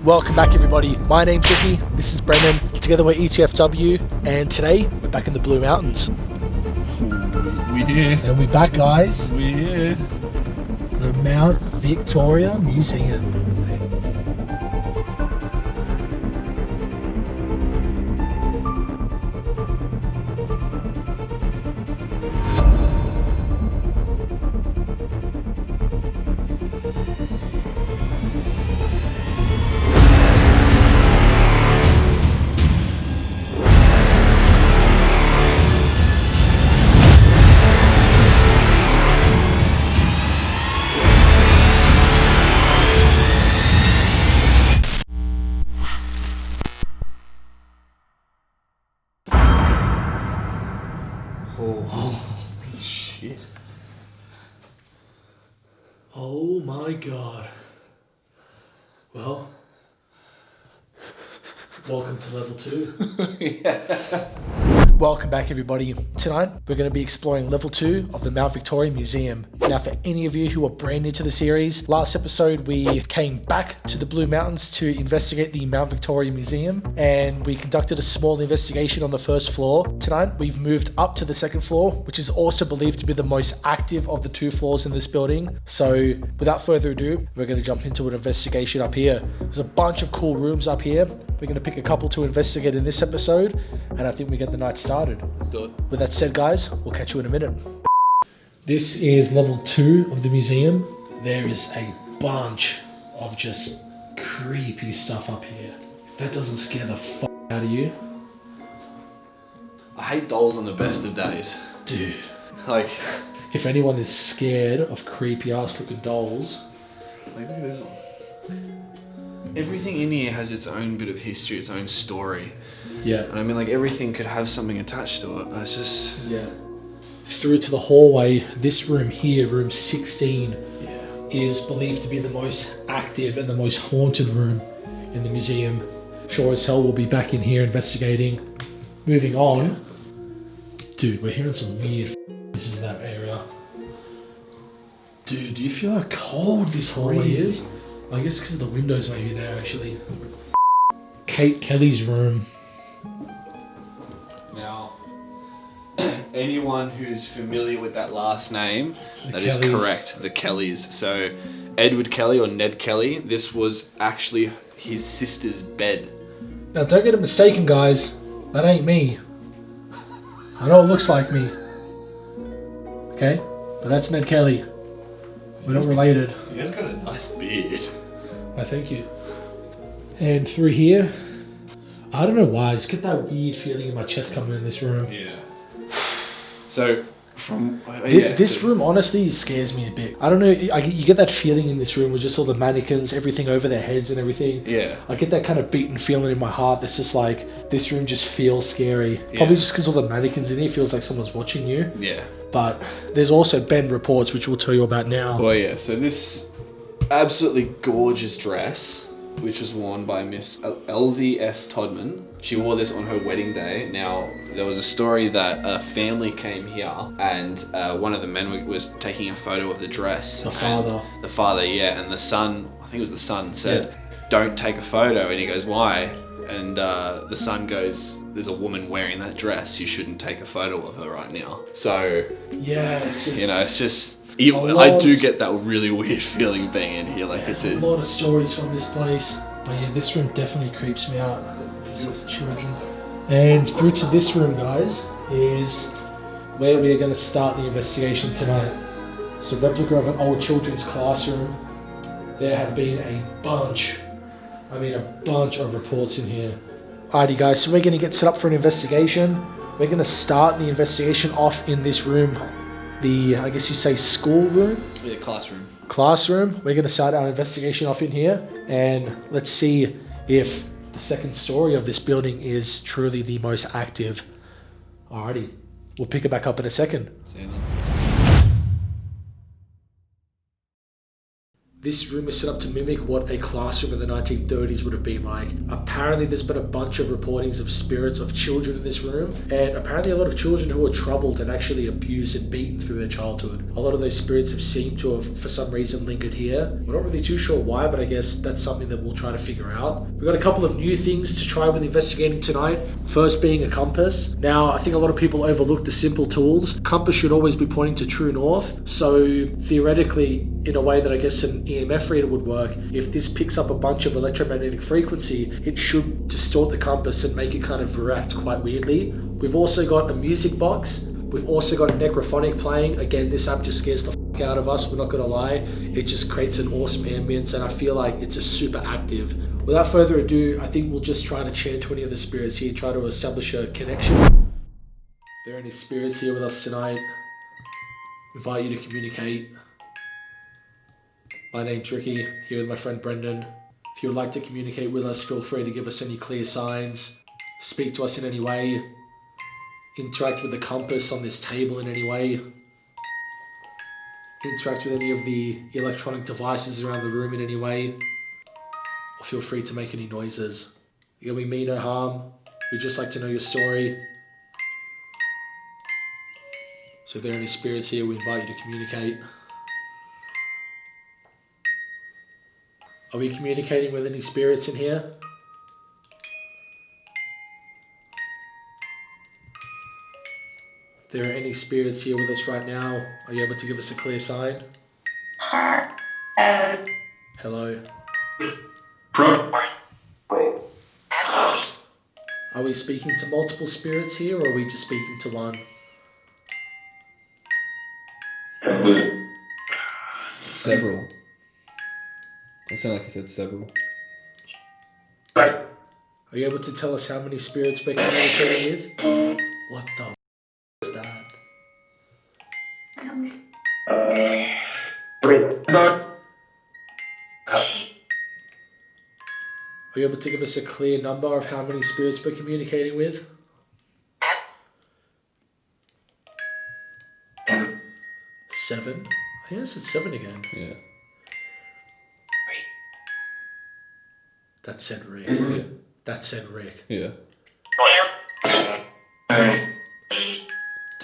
Welcome back, everybody. My name's Ricky, this is Brendan, together we're Ep7, and today we're back in the Blue Mountains. We're here. And we're back, guys. We're here. The Mount Victoria Museum. Holy shit. Oh my god. Well, welcome to level 2. Yeah. Welcome back, everybody. Tonight we're going to be exploring level 2 of the Mount Victoria Museum. Now, for any of you who are brand new to the series, last episode we came back to the Blue Mountains to investigate the Mount Victoria Museum, and we conducted a small investigation on the first floor. Tonight we've moved up to the second floor, which is also believed to be the most active of the 2 floors in this building. So without further ado, we're going to jump into an investigation up here. There's a bunch of cool rooms up here. We're going to pick a couple to investigate in this episode, and I think we get the night started. Let's do it. With that said, guys, we'll catch you in a minute. This is level 2 of the museum. There is a bunch of just creepy stuff up here. If that doesn't scare the f*** out of you. I hate dolls on the best of days. Dude. Like If anyone is scared of creepy ass looking dolls. look at this one. Everything in here has its own bit of history, its own story. Yeah. And I mean, like, everything could have something attached to it. It's just... Yeah. Through to the hallway, this room here, room 16, is believed to be the most active and the most haunted room in the museum. Sure as hell we'll be back in here investigating. Moving on. Dude, we're hearing some weird noises in that area. Dude, do you feel how cold this hallway is? I guess because the windows may be there, actually. Kate Kelly's room. Now, anyone who's familiar with that last name, that is Kellys. correct, the Kellys. So, Edward Kelly or Ned Kelly, this was actually his sister's bed. Now, don't get it mistaken, guys. That ain't me. I know it looks like me. Okay? But that's Ned Kelly. We're not related. He has got a nice beard. I thank you. And through here, I don't know why, I just get that weird feeling in my chest coming in this room. Yeah. So, from... This room honestly scares me a bit. I don't know, you get that feeling in this room with just all the mannequins, everything over their heads and everything. Yeah. I get that kind of beaten feeling in my heart that's just like, this room just feels scary. Yeah. Probably just because all the mannequins in here feels like someone's watching you. Yeah. But there's also Ben reports, which we'll tell you about now. Well, yeah, so this absolutely gorgeous dress, which was worn by Miss Elsie S. Todman. She wore this on her wedding day. Now, there was a story that a family came here and one of the men was taking a photo of the dress. The father. The father, yeah, and the son, I think it was the son, said, "Don't take a photo." And he goes, "Why?" And the son goes, "There's a woman wearing that dress. You shouldn't take a photo of her right now." So, Yeah, it's just... you know, it's just... lot I do of- get that really weird feeling being in here. Like, There's it's a lot of stories from this place. But yeah, this room definitely creeps me out. Children. And through to this room, guys, is where we are going to start the investigation tonight. It's a replica of an old children's classroom. There have been a bunch of reports in here. Alrighty, guys, so we're going to get set up for an investigation. We're going to start the investigation off in this room. The, I guess you say, school room? Yeah, Classroom. We're going to start our investigation off in here, and let's see if the second story of this building is truly the most active. Alrighty, we'll pick it back up in a second. See you then. This room is set up to mimic what a classroom in the 1930s would have been like. Apparently there's been a bunch of reportings of spirits of children in this room, and apparently a lot of children who were troubled and actually abused and beaten through their childhood. A lot of those spirits have seemed to have, for some reason, lingered here. We're not really too sure why, but I guess that's something that we'll try to figure out. We've got a couple of new things to try with investigating tonight. First being a compass. Now, I think a lot of people overlook the simple tools. Compass should always be pointing to true north, so theoretically, in a way that I guess an EMF reader would work, if this picks up a bunch of electromagnetic frequency, it should distort the compass and make it kind of react quite weirdly. We've also got a music box. We've also got a necrophonic playing. Again, this app just scares the fuck out of us, we're not gonna lie. It just creates an awesome ambience, and I feel like it's just super active. Without further ado, I think we'll just try to chant to any of the spirits here, try to establish a connection. If there are any spirits here with us tonight, I invite you to communicate. My name's Ricky, here with my friend Brendan. If you would like to communicate with us, feel free to give us any clear signs, speak to us in any way, interact with the compass on this table in any way, interact with any of the electronic devices around the room in any way, or feel free to make any noises. We mean no harm, we'd just like to know your story. So if there are any spirits here, we invite you to communicate. Are we communicating with any spirits in here? If there are any spirits here with us right now, are you able to give us a clear sign? Hello. Are we speaking to multiple spirits here, or are we just speaking to one? Several. It sounded like you said several. Are you able to tell us how many spirits we're communicating with? What the f*** is that? Are you able to give us a clear number of how many spirits we're communicating with? 7? I think I said 7 again. Yeah. That said Rick. Yeah. That said Rick. Yeah. To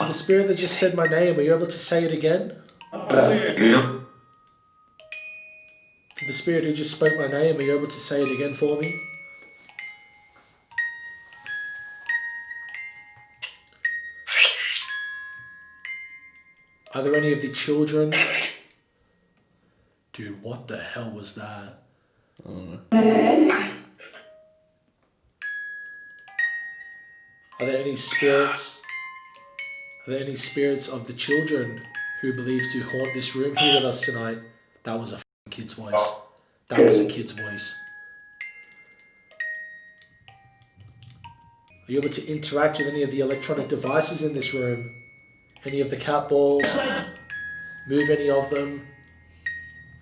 the spirit that just said my name, are you able to say it again? To the spirit who just spoke my name, are you able to say it again for me? Are there any of the children? Dude, what the hell was that? I don't know. Are there any spirits? Are there any spirits of the children who believe to haunt this room here with us tonight? That was a f***ing kid's voice. That was a kid's voice. Are you able to interact with any of the electronic devices in this room? Any of the cat balls? Move any of them?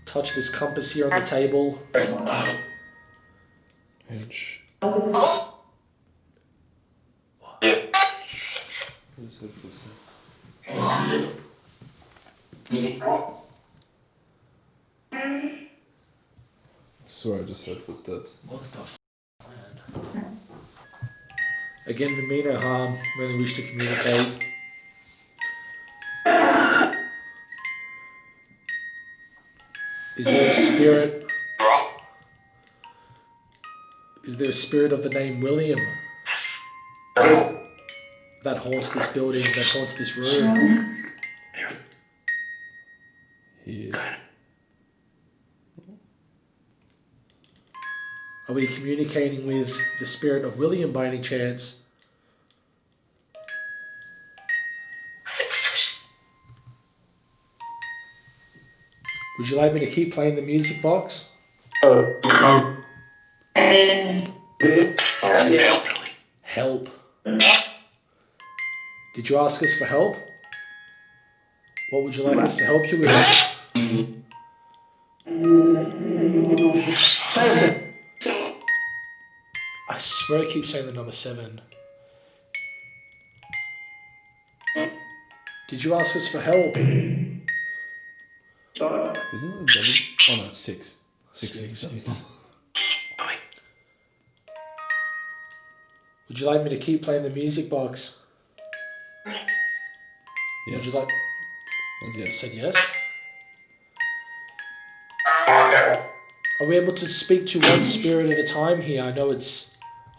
Touch this compass here on the table? Edge. I swear I just heard footsteps. What the f***, man? Again, we mean no harm. We only wish to communicate. Is there a spirit? Is there a spirit of the name William that haunts this building, that haunts this room? Here. Are we communicating with the spirit of William by any chance? Would you like me to keep playing the music box? Help. Did you ask us for help? What would you like us to help you with? I swear I keep saying the number 7. Did you ask us for help? Isn't it double? Oh no, it's 6. 6. Would you like me to keep playing the music box? Yes. Would you like... Yes. I said yes. Are we able to speak to one spirit at a time here? I know it's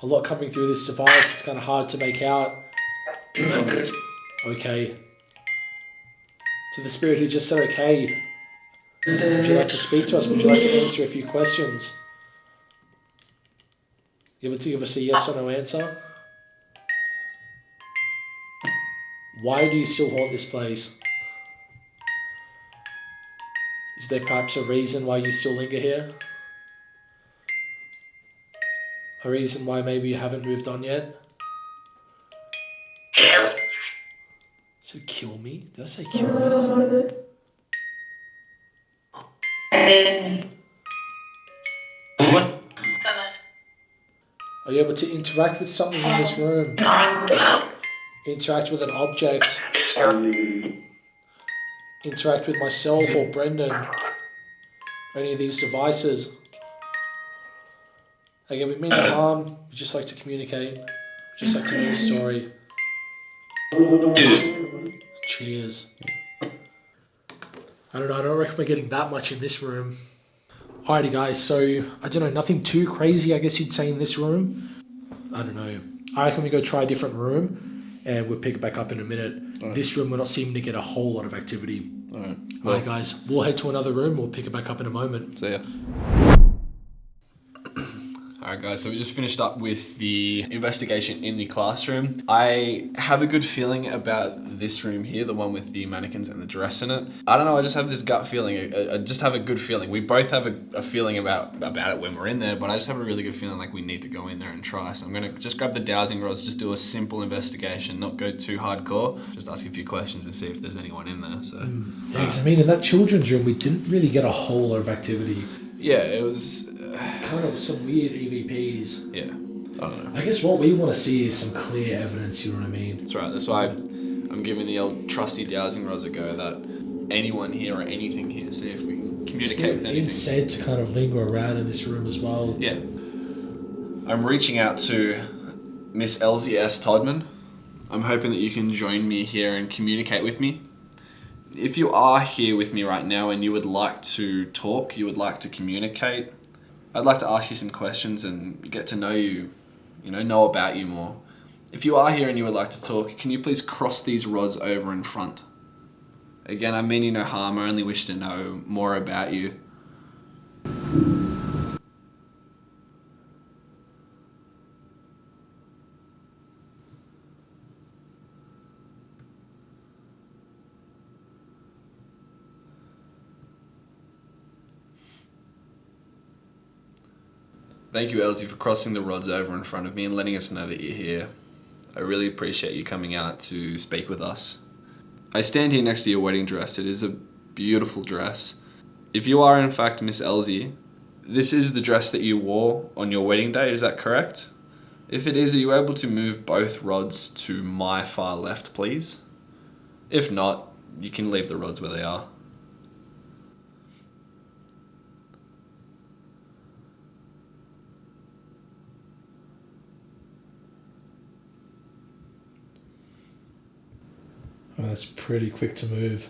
a lot coming through this device. It's kind of hard to make out. Okay. To the spirit who just said okay, would you like to speak to us? Would you like to answer a few questions? You able to give us a yes or no answer? Why do you still haunt this place? Is there perhaps a reason why you still linger here? A reason why maybe you haven't moved on yet? So kill me? Did I say kill me? Are you able to interact with something in this room? Interact with an object? Interact with myself or Brendan? Or any of these devices? Again, we mean no harm. We just like to communicate. We just like to know your story. Cheers. I don't reckon we're getting that much in this room. Alrighty guys, so I don't know, nothing too crazy I guess you'd say in this room. I don't know. I reckon we go try a different room and we'll pick it back up in a minute. Right. This room we're not seeming to get a whole lot of activity. Alright guys, we'll head to another room, we'll pick it back up in a moment. See ya. Alright guys, so we just finished up with the investigation in the classroom. I have a good feeling about this room here, the one with the mannequins and the dress in it. I don't know, I just have this gut feeling. I just have a good feeling. We both have a feeling about it when we're in there, but I just have a really good feeling like we need to go in there and try. So I'm gonna just grab the dowsing rods, just do a simple investigation, not go too hardcore, just ask a few questions and see if there's anyone in there. So yeah, 'cause I mean in that children's room we didn't really get a whole lot of activity. Yeah, it was kind of some weird EVPs. Yeah, I don't know. I guess what we want to see is some clear evidence, you know what I mean? That's right, that's why I'm giving the old trusty dowsing rods a go, that anyone here or anything here, see if we can communicate with anything. It's said to kind of linger around in this room as well. Yeah. I'm reaching out to Miss Elsie S. Todman. I'm hoping that you can join me here and communicate with me. If you are here with me right now and you would like to talk, you would like to communicate, I'd like to ask you some questions and get to know you, know about you more. If you are here and you would like to talk, can you please cross these rods over in front? Again, I mean you no harm, I only wish to know more about you. Thank you, Elsie, for crossing the rods over in front of me and letting us know that you're here. I really appreciate you coming out to speak with us. I stand here next to your wedding dress. It is a beautiful dress. If you are in fact Miss Elsie, this is the dress that you wore on your wedding day, is that correct? If it is, are you able to move both rods to my far left, please? If not, you can leave the rods where they are. Oh, that's pretty quick to move.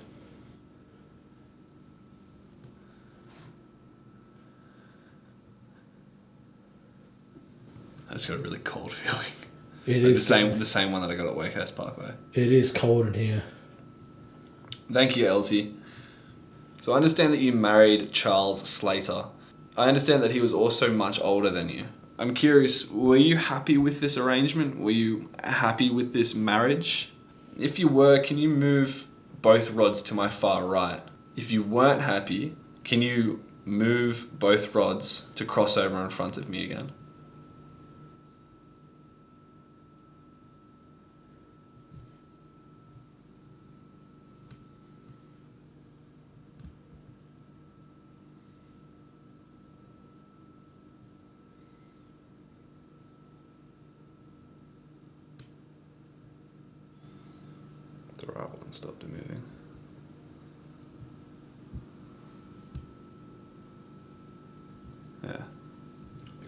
I just got a really cold feeling. It like is the same one that I got at Wakehouse Parkway. It is cold in here. Thank you, Elsie. So I understand that you married Charles Slater. I understand that he was also much older than you. I'm curious, were you happy with this arrangement? Were you happy with this marriage? If you were, can you move both rods to my far right? If you weren't happy, can you move both rods to cross over in front of me again? The right one stopped moving.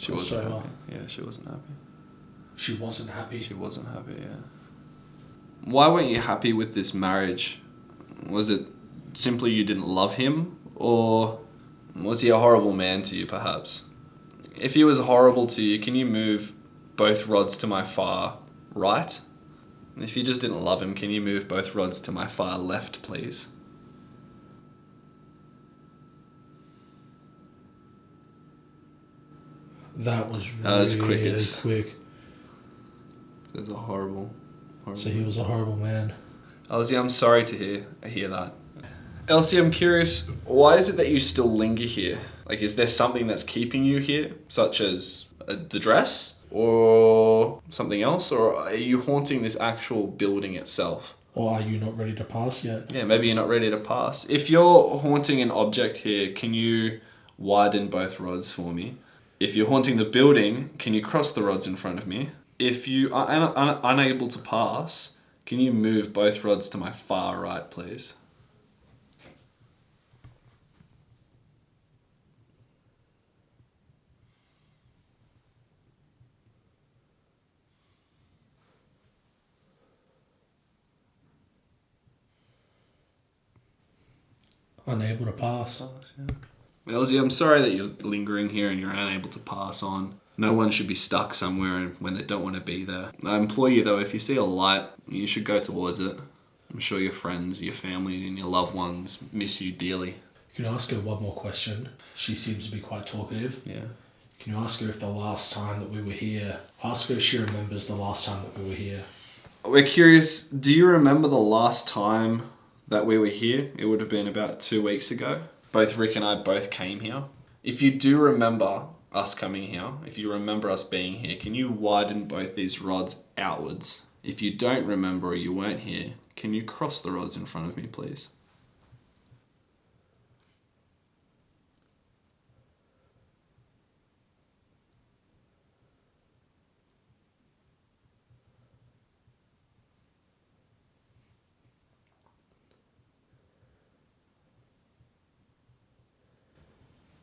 She Oh, wasn't so, happy. Yeah, she wasn't happy. She wasn't happy. She wasn't happy, yeah. Why weren't you happy with this marriage? Was it simply you didn't love him? Or was he a horrible man to you, perhaps? If he was horrible to you, can you move both rods to my far right? And if you just didn't love him, can you move both rods to my far left, please? That was That was really quickest. quick. There's a horrible. So he was a horrible man. Elsie, I'm sorry to hear that. Elsie, I'm curious, why is it that you still linger here? Like, is there something that's keeping you here, such as the dress, or something else, or are you haunting this actual building itself? Or are you not ready to pass yet? Yeah, maybe you're not ready to pass. If you're haunting an object here, can you widen both rods for me? If you're haunting the building, can you cross the rods in front of me? If you are unable to pass, can you move both rods to my far right, please? Unable to pass. Elsie, I'm sorry that you're lingering here and you're unable to pass on. No one should be stuck somewhere when they don't want to be there. I implore you though, if you see a light, you should go towards it. I'm sure your friends, your family and your loved ones miss you dearly. You can ask her one more question. She seems to be quite talkative. Yeah. Can you ask her if the last time that we were here, ask her if she remembers the last time that we were here. We're curious, do you remember the last time that we were here? It would have been about 2 weeks ago. Both Rick and I both came here. If you do remember us coming here, if you remember us being here, can you widen both these rods outwards? If you don't remember or you weren't here, can you cross the rods in front of me, please?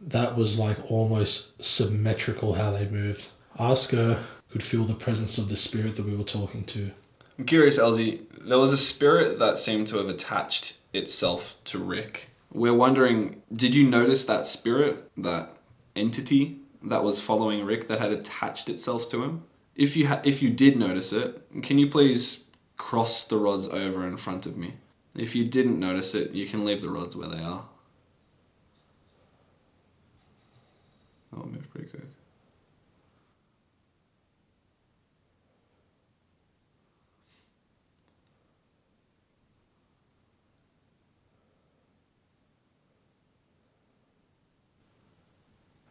That was like almost symmetrical how they moved. Ask her could feel the presence of the spirit that we were talking to. I'm curious, Elsie, there was a spirit that seemed to have attached itself to Rick. We're wondering, did you notice that spirit, that entity that was following Rick that had attached itself to him? If you did notice it, can you please cross the rods over in front of me? If you didn't notice it, you can leave the rods where they are. Oh, it moved pretty quick.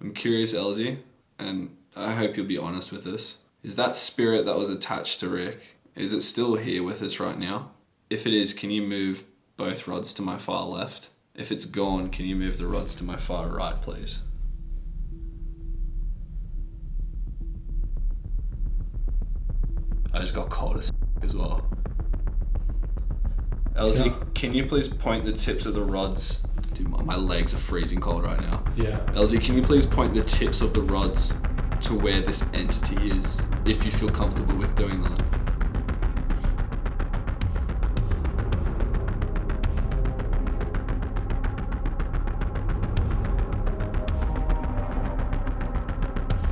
I'm curious, Elsie, and I hope you'll be honest with this. Is that spirit that was attached to Rick, is it still here with us right now? If it is, can you move both rods to my far left? If it's gone, can you move the rods to my far right, please? I just got cold as well. Elsie, Yeah. can you please point the tips of the rods? Dude, my legs are freezing cold right now. Yeah. Elsie, can you please point the tips of the rods to where this entity is, if you feel comfortable with doing that?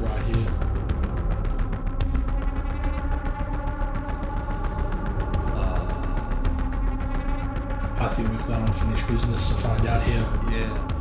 Right here. I think we've got unfinished business to find out here. Yeah.